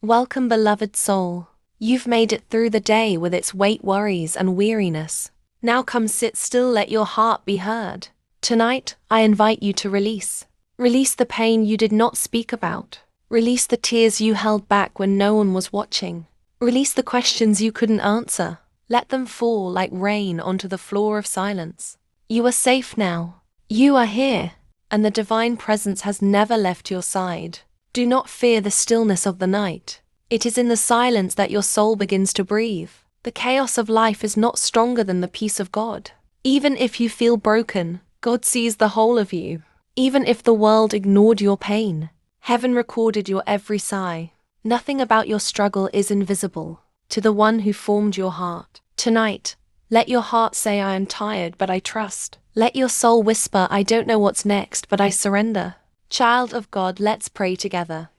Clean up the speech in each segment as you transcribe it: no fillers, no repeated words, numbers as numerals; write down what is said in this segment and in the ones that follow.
Welcome, beloved soul. You've made it through the day with its weight, worries, and weariness. Now come sit still, let your heart be heard. Tonight, I invite you to release. Release the pain you did not speak about. Release the tears you held back when no one was watching. Release the questions you couldn't answer. Let them fall like rain onto the floor of silence. You are safe now. You are here, and the divine presence has never left your side. Do not fear the stillness of the night. It is in the silence that your soul begins to breathe. The chaos of life is not stronger than the peace of God. Even if you feel broken, God sees the whole of you. Even if the world ignored your pain, heaven recorded your every sigh. Nothing about your struggle is invisible to the one who formed your heart. Tonight, let your heart say, I am tired, but I trust. Let your soul whisper, I don't know what's next, but I surrender. Child of God, let's pray together.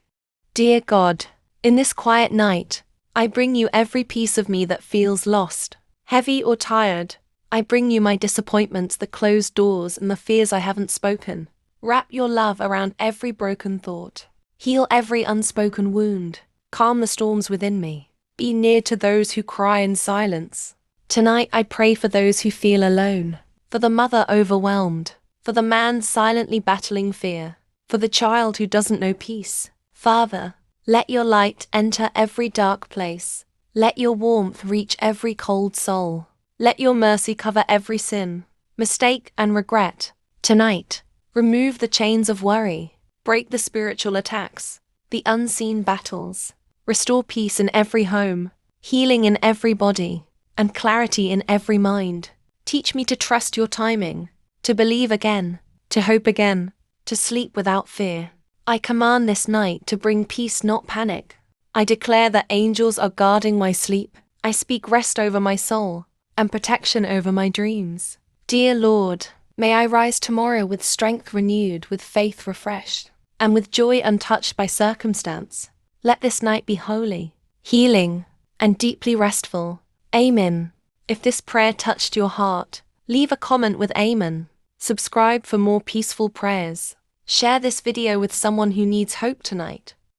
Dear God, in this quiet night, I bring you every piece of me that feels lost, heavy or tired. I bring you my disappointments, the closed doors, and the fears I haven't spoken. Wrap your love around every broken thought. Heal every unspoken wound. Calm the storms within me. Be near to those who cry in silence. Tonight I pray for those who feel alone, for the mother overwhelmed, for the man silently battling fear, for the child who doesn't know peace. Father, let your light enter every dark place. Let your warmth reach every cold soul. Let your mercy cover every sin, mistake, and regret. Tonight, remove the chains of worry. Break the spiritual attacks, the unseen battles. Restore peace in every home, healing in every body, and clarity in every mind. Teach me to trust your timing, to believe again, to hope again, to sleep without fear. I command this night to bring peace, not panic. I declare that angels are guarding my sleep. I speak rest over my soul and protection over my dreams. Dear Lord, may I rise tomorrow with strength renewed, with faith refreshed, and with joy untouched by circumstance. Let this night be holy, healing, and deeply restful. Amen. If this prayer touched your heart, leave a comment with Amen. Subscribe for more peaceful prayers. Share this video with someone who needs hope tonight.